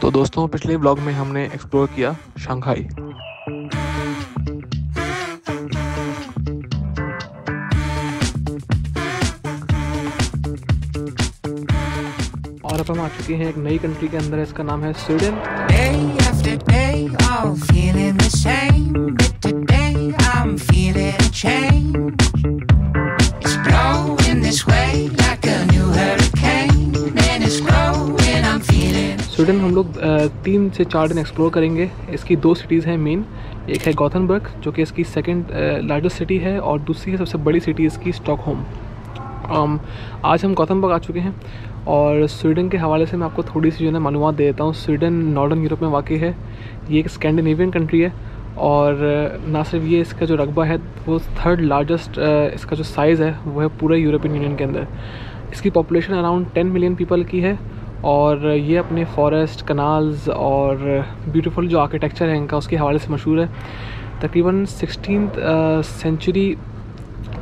तो दोस्तों पिछले व्लॉग में हमने एक्सप्लोर किया शंघाई। और अब हम आ चुके हैं एक नई कंट्री के अंदर, इसका नाम है स्वीडन। स्वीडन हम लोग 3 से 4 दिन एक्सप्लोर करेंगे। इसकी 2 सिटीज़ हैं मेन, एक है गॉथेनबर्ग जो कि इसकी सेकंड लार्जेस्ट सिटी है और दूसरी है सबसे बड़ी सिटी इसकी स्टॉकहोम। आज हम गॉथेनबर्ग आ चुके हैं और स्वीडन के हवाले से मैं आपको थोड़ी सी जो है मालूमात दे देता हूँ। स्वीडन नॉर्दर्न यूरोप में वाक़ई है, ये एक स्कैंडिनेवियन कंट्री है और ना सिर्फ ये, इसका जो रकबा है वो 3rd लार्जेस्ट, इसका जो साइज़ है वो है पूरे यूरोपियन यूनियन के अंदर। इसकी पॉपुलेशन अराउंड 10 मिलियन पीपल की है और ये अपने फॉरेस्ट, कनाल्स और ब्यूटीफुल जो आर्किटेक्चर है इनका उसके हवाले से मशहूर है। तकरीबन 16th सेंचुरी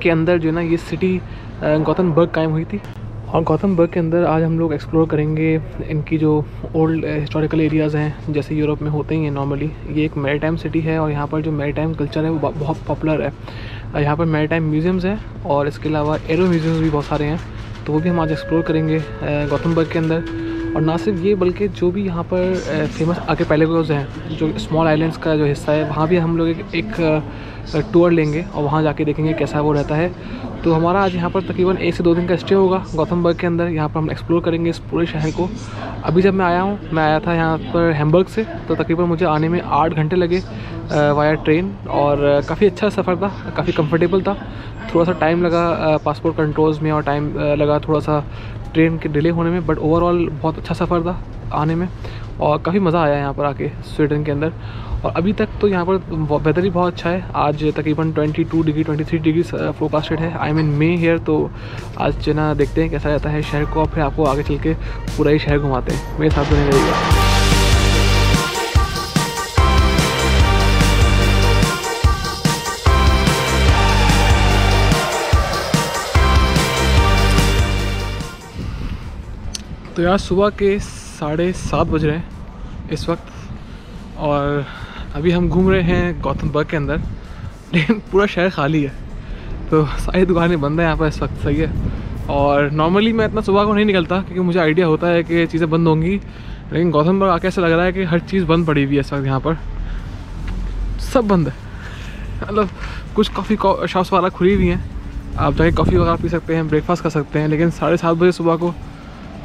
के अंदर जो है ना ये सिटी गॉथेनबर्ग कायम हुई थी। और गॉथेनबर्ग के अंदर आज हम लोग एक्सप्लोर करेंगे इनकी जो ओल्ड हिस्टोरिकल एरियाज़ हैं, जैसे यूरोप में होते ही हैं नॉर्मली। ये एक मैरीटाइम सिटी है और यहाँ पर जो मैरीटाइम कल्चर है वो बहुत पॉपुलर है। यहाँ पर मैरीटाइम म्यूज़ियम्स हैं और इसके अलावा एरो म्यूज़ियम्स भी बहुत सारे हैं, तो वो भी हम आज एक्सप्लोर करेंगे गॉथेनबर्ग के अंदर। और ना सिर्फ ये बल्कि जो भी यहाँ पर फेमस आर्किपेलागोज़ हैं, जो स्मॉल आइलैंड्स का जो हिस्सा है, वहाँ भी हम लोग एक टूर लेंगे और वहाँ जाके देखेंगे कैसा वो रहता है। तो हमारा आज यहाँ पर तकरीबन 1 से 2 दिन का स्टे होगा गॉथेनबर्ग के अंदर। यहाँ पर हम एक्सप्लोर करेंगे इस पूरे शहर को। अभी जब मैं आया था यहाँ पर हैम्बर्ग से, तो तकरीबन मुझे आने में 8 घंटे लगे वाया ट्रेन और काफ़ी अच्छा सफ़र था, काफ़ी कंफर्टेबल था। थोड़ा सा टाइम लगा पासपोर्ट कंट्रोल्स में और टाइम लगा थोड़ा सा ट्रेन के डिले होने में, बट ओवरऑल बहुत अच्छा सफ़र था आने में और काफ़ी मज़ा आया यहाँ पर आके स्वीडन के अंदर। और अभी तक तो यहाँ पर वेदर ही बहुत अच्छा है। आज तकरीबन 22 डिग्री 23 डिग्री फोरकास्टेड है। I mean may here. तो आज जो ना देखते हैं कैसा रहता है शहर को और फिर आपको आगे चल के पूरा ही शहर घुमाते हैं। मेरे साथ बने रहिएगा। तो यार सुबह के 7:30 बज रहे हैं इस वक्त और अभी हम घूम रहे हैं गॉथेनबर्ग के अंदर, लेकिन पूरा शहर खाली है, तो सारी दुकानें बंद हैं यहाँ पर इस वक्त। सही है। और नॉर्मली मैं इतना सुबह को नहीं निकलता क्योंकि मुझे आइडिया होता है कि चीज़ें बंद होंगी, लेकिन गॉथेनबर्ग आके ऐसा लग रहा है कि हर चीज़ बंद पड़ी हुई है इस वक्त। यहाँ पर सब बंद है, मतलब कुछ कॉफ़ी शॉप्स वगैरह खुली हुई हैं, आप जाके कॉफ़ी वगैरह पी सकते हैं, ब्रेकफास्ट कर सकते हैं, लेकिन 7:30 बजे सुबह को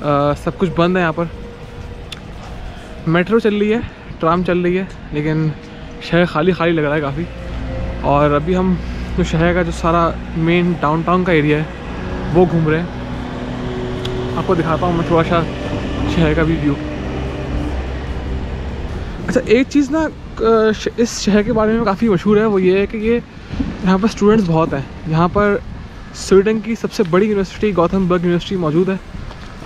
सब कुछ बंद है यहाँ पर। मेट्रो चल रही है, ट्राम चल रही है, लेकिन शहर खाली लग रहा है काफ़ी। और अभी हम जो शहर का जो सारा मेन डाउनटाउन का एरिया है वो घूम रहे हैं। आपको दिखाता हूँ मैं थोड़ा सा शहर का भी व्यू। अच्छा, एक चीज़ ना इस शहर के बारे में काफ़ी मशहूर है, वो ये है कि ये यहाँ पर स्टूडेंट्स बहुत हैं। यहाँ पर स्वीडन की सबसे बड़ी यूनिवर्सिटी गॉथेनबर्ग यूनिवर्सिटी मौजूद है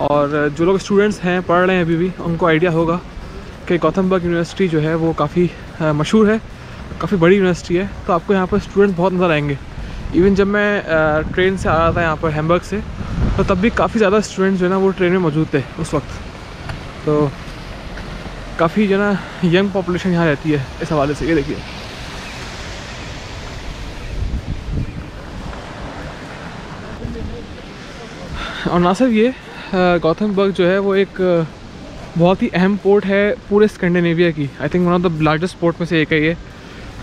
और जो लोग स्टूडेंट्स हैं, पढ़ रहे हैं अभी भी, उनको आइडिया होगा कि गॉथेनबर्ग यूनिवर्सिटी जो है वो काफ़ी मशहूर है, काफ़ी बड़ी यूनिवर्सिटी है। तो आपको यहाँ पर स्टूडेंट्स बहुत नज़र आएंगे। इवन जब मैं ट्रेन से आ रहा था यहाँ पर हैम्बर्ग से, तो तब भी काफ़ी ज़्यादा स्टूडेंट्स जो है ना वो ट्रेन में मौजूद थे उस वक्त। तो काफ़ी जो है ना यंग पॉपुलेशन यहाँ रहती है इस हवाले से। ये देखिए, और ना सिर्फ ये, गॉथेनबर्ग जो है वो एक बहुत ही अहम पोर्ट है पूरे स्कैंडिनेविया की। I think one of the largest port में से एक है ये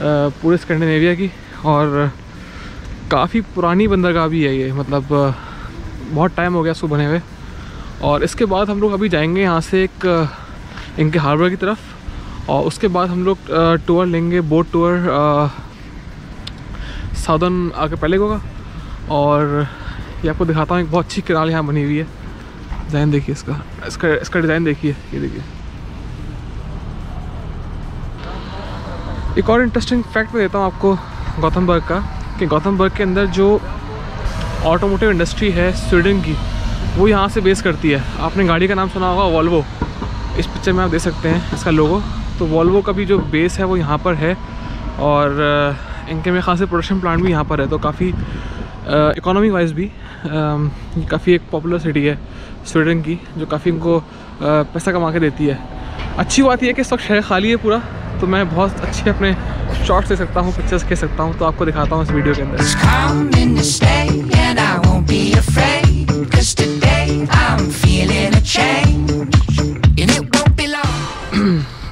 पूरे स्कैंडिनेविया की, और काफ़ी पुरानी बंदरगाह भी है ये, मतलब बहुत टाइम हो गया इसको बने हुए। और इसके बाद हम लोग अभी जाएंगे यहाँ से एक इनके हार्बर की तरफ, और उसके बाद हम लोग टूर लेंगे, बोट टूर साउदर्न आर्किपेलागो का। और ये आपको दिखाता हूँ, एक बहुत अच्छी कैनाल यहाँ बनी हुई है। डिज़ाइन देखिए इसका डिज़ाइन देखिए, ये देखिए। एक और इंटरेस्टिंग फैक्ट मैं देता हूँ आपको गॉथेनबर्ग का, कि गॉथेनबर्ग के अंदर जो ऑटोमोटिव इंडस्ट्री है स्वीडन की, वो यहाँ से बेस करती है। आपने गाड़ी का नाम सुना होगा वॉल्वो, इस पिक्चर में आप देख सकते हैं इसका लोगो। तो वॉल्वो का भी जो बेस है वो यहाँ पर है और इनके में खासे प्रोडक्शन प्लांट भी यहाँ पर है। तो काफ़ी इकोनॉमी वाइज भी काफ़ी एक पॉपुलर सिटी है स्वीडन की, जो काफ़ी इनको पैसा कमा के देती है। अच्छी बात यह है कि इस वक्त शहर खाली है पूरा, तो मैं बहुत अच्छे अपने शॉट्स ले सकता हूँ, पिक्चर्स ले सकता हूँ। तो आपको दिखाता हूँ इस वीडियो के अंदर।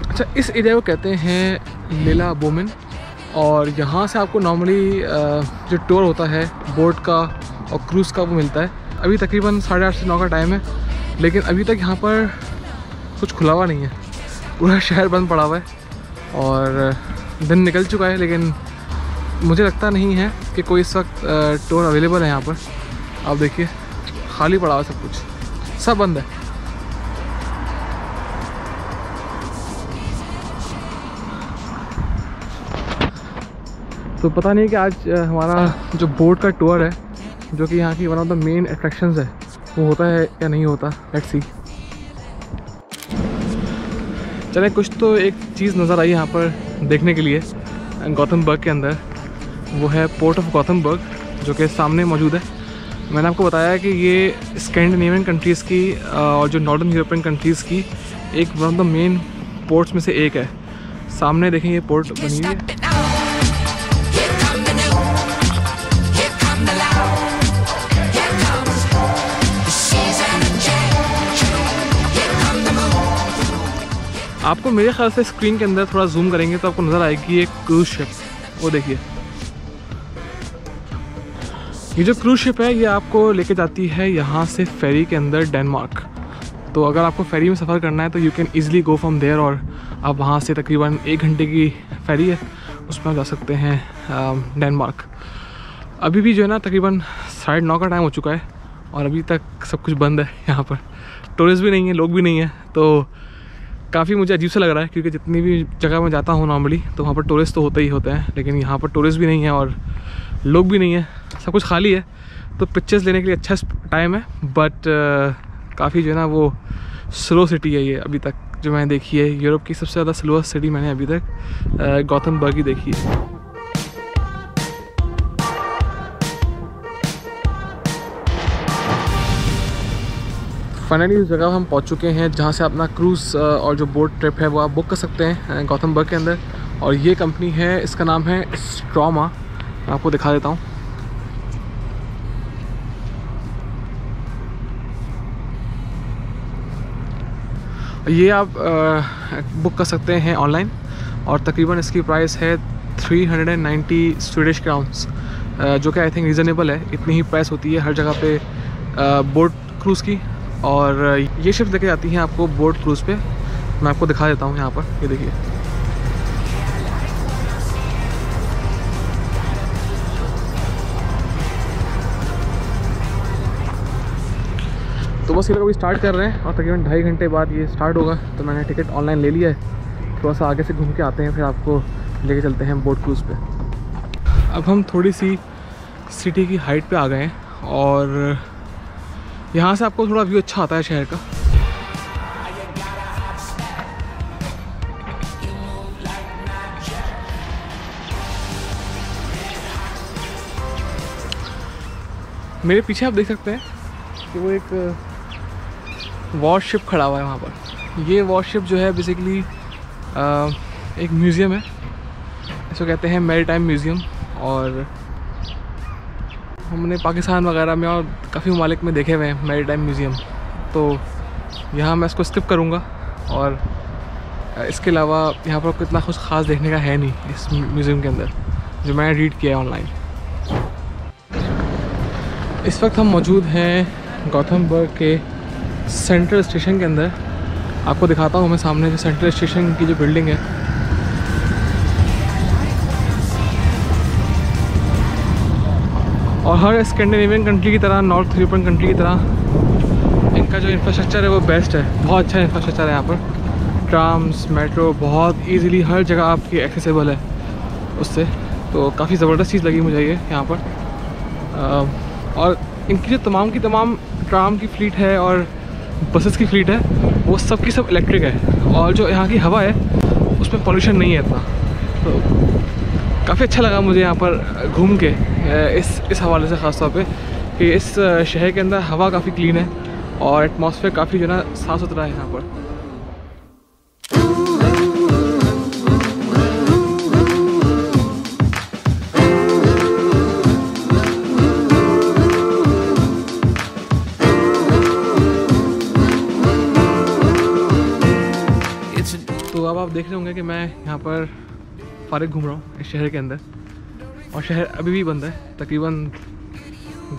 अच्छा, इस एरिया को कहते हैं लीला बोमिन, और यहाँ से आपको नॉर्मली जो टूर होता है बोट का और क्रूज़ का वो मिलता है। अभी तकरीबन 8:30 से 9 का टाइम है, लेकिन अभी तक यहाँ पर कुछ खुला हुआ नहीं है, पूरा शहर बंद पड़ा हुआ है और दिन निकल चुका है। लेकिन मुझे लगता नहीं है कि कोई इस वक्त टूर अवेलेबल है यहाँ पर। आप देखिए खाली पड़ा हुआ सब कुछ, सब बंद है। तो पता नहीं कि आज हमारा जो बोट का टूर है, जो कि यहाँ की one of the main attractions है, वो होता है या नहीं होता। Let's see. चले, कुछ तो एक चीज़ नज़र आई यहाँ पर देखने के लिए गॉथमबर्ग के अंदर, वो है पोर्ट ऑफ गॉथमबर्ग, जो कि सामने मौजूद है। मैंने आपको बताया कि ये स्कैंडिनेवियन कंट्रीज़ की और जो नॉर्दर्न यूरोपियन कंट्रीज़ की एक one of the main ports में से एक है। सामने देखें ये पोर्ट बनी हुई है। आपको मेरे ख्याल से स्क्रीन के अंदर थोड़ा जूम करेंगे तो आपको नज़र आएगी एक क्रूज़ शिप। वो देखिए, ये जो क्रूज़ शिप है ये आपको लेके जाती है यहाँ से फेरी के अंदर डेनमार्क। तो अगर आपको फेरी में सफ़र करना है तो you can easily go from there, और आप वहाँ से तकरीबन 1 घंटे की फेरी है, उसमें आप जा सकते हैं डेनमार्क। अभी भी जो है ना तकरीबन 9:30 का टाइम हो चुका है और अभी तक सब कुछ बंद है। यहाँ पर टूरिस्ट भी नहीं है, लोग भी नहीं है, तो काफ़ी मुझे अजीब सा लग रहा है, क्योंकि जितनी भी जगह मैं जाता हूँ नॉर्मली तो वहाँ पर टूरिस्ट तो होते ही होते हैं, लेकिन यहाँ पर टूरिस्ट भी नहीं है और लोग भी नहीं है, सब कुछ खाली है। तो पिक्चर्स लेने के लिए अच्छा टाइम है, बट काफ़ी जो है ना वो स्लो सिटी है ये अभी तक जो मैंने देखी है। यूरोप की सबसे ज़्यादा स्लोएस्ट सिटी मैंने अभी तक गॉथमबर्ग ही देखी है। फाइनली उस जगह हम पहुंच चुके हैं जहां से अपना क्रूज़ और जो बोट ट्रिप है वो आप बुक कर सकते हैं गॉथमबर्ग के अंदर। और ये कंपनी है, इसका नाम है स्ट्रोमा। मैं आपको दिखा देता हूं। ये आप बुक कर सकते हैं ऑनलाइन, और तकरीबन इसकी प्राइस है 390 स्वीडिश क्राउन्स, जो कि आई थिंक रीज़नेबल है। इतनी ही प्राइस होती है हर जगह पे बोट क्रूज़ की। और ये शिप लेके जाती हैं आपको बोट क्रूज़ पे। मैं आपको दिखा देता हूँ यहाँ पर, ये देखिए। तो बस ये लोग अभी स्टार्ट कर रहे हैं और तकरीबन 2.5 घंटे बाद ये स्टार्ट होगा। तो मैंने टिकट ऑनलाइन ले लिया है। थोड़ा सा आगे से घूम के आते हैं, फिर आपको लेके चलते हैं बोट क्रूज़ पे। अब हम थोड़ी सी सिटी की हाइट पे आ गए हैं और यहाँ से आपको थोड़ा व्यू अच्छा आता है शहर का। मेरे पीछे आप देख सकते हैं कि वो एक वॉरशिप खड़ा हुआ है वहाँ पर। ये वॉरशिप जो है बेसिकली एक म्यूज़ियम है, इसको कहते हैं मैरीटाइम म्यूज़ियम। और हमने पाकिस्तान वगैरह में और काफ़ी ममालिक में देखे हुए हैं मैरीटाइम म्यूज़ियम, तो यहाँ मैं इसको स्किप करूँगा। और इसके अलावा यहाँ पर कितना कुछ ख़ास देखने का है नहीं इस म्यूज़ियम के अंदर, जो मैंने रीड किया है ऑनलाइन। इस वक्त हम मौजूद हैं गॉथमबर्ग के सेंट्रल स्टेशन के अंदर। आपको दिखाता हूँ मैं सामने जो सेंट्रल स्टेशन की जो बिल्डिंग है। और हर स्कैंडिनेवियन कंट्री की तरह, नॉर्थ यूरोपियन कंट्री की तरह इनका जो इंफ्रास्ट्रक्चर है वो बेस्ट है। बहुत अच्छा इंफ्रास्ट्रक्चर है यहाँ पर। ट्राम्स, मेट्रो बहुत इजीली हर जगह आपकी एक्सेसिबल है उससे। तो काफ़ी ज़बरदस्त चीज़ लगी मुझे ये यहाँ पर। और इनकी जो तमाम की तमाम ट्राम की फ़्लीट है और बसेस की फ़्लीट है वो सब की सब इलेक्ट्रिक है। और जो यहाँ की हवा है उसमें पॉल्यूशन नहीं है इतना। तो काफ़ी अच्छा लगा मुझे यहाँ पर घूम के इस हवाले से, ख़ास तौर पे कि इस शहर के अंदर हवा काफ़ी क्लीन है और एटमॉस्फेयर काफ़ी जो है ना साफ़ सुथरा है यहाँ पर। तो अब आप देख रहे होंगे कि मैं यहाँ पर फारिग घूम रहा हूँ इस शहर के अंदर, और शहर अभी भी बंद है। तकरीबन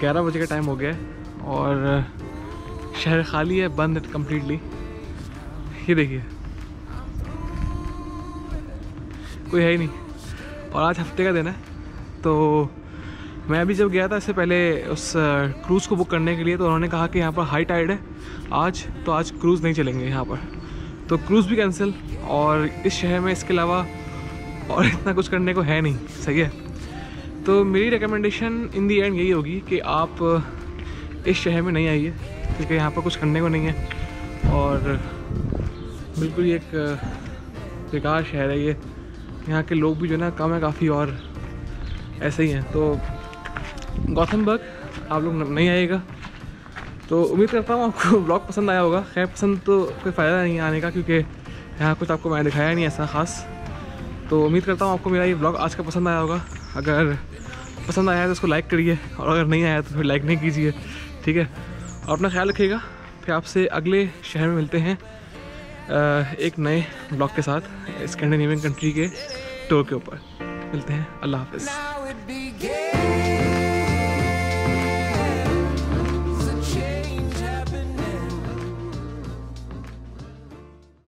11 बजे का टाइम हो गया है और शहर खाली है, बंद है कम्प्लीटली। ये देखिए कोई है ही नहीं, और आज हफ्ते का दिन है। तो मैं अभी जब गया था इससे पहले उस क्रूज़ को बुक करने के लिए, तो उन्होंने कहा कि यहाँ पर हाई टाइड है आज, तो आज क्रूज़ नहीं चलेंगे यहाँ पर, तो क्रूज़ भी कैंसिल। और इस शहर में इसके अलावा और इतना कुछ करने को है नहीं, सही है। तो मेरी रिकमेंडेशन इन दी एंड यही होगी कि आप इस शहर में नहीं आइए, क्योंकि यहाँ पर कुछ करने को नहीं है और बिल्कुल ही एक बेकार शहर है ये। यहाँ के लोग भी जो है ना कम है काफ़ी, और ऐसे ही हैं। तो गॉथनबर्ग आप लोग नहीं आइएगा। तो उम्मीद करता हूँ आपको ब्लॉग पसंद आया होगा। खैर पसंद तो कोई फ़ायदा नहीं आने का, क्योंकि यहाँ कुछ आपको मैंने दिखाया नहीं ऐसा ख़ास। तो उम्मीद करता हूँ आपको मेरा ये ब्लॉग आज का पसंद आया होगा। अगर पसंद आया है तो उसको लाइक करिए, और अगर नहीं आया तो फिर लाइक नहीं कीजिए, ठीक है। और अपना ख्याल रखिएगा। फिर आपसे अगले शहर में मिलते हैं एक नए ब्लॉग के साथ, स्कैंडिनेवियन कंट्री के टूर के ऊपर मिलते हैं। अल्लाह हाफ़िज़।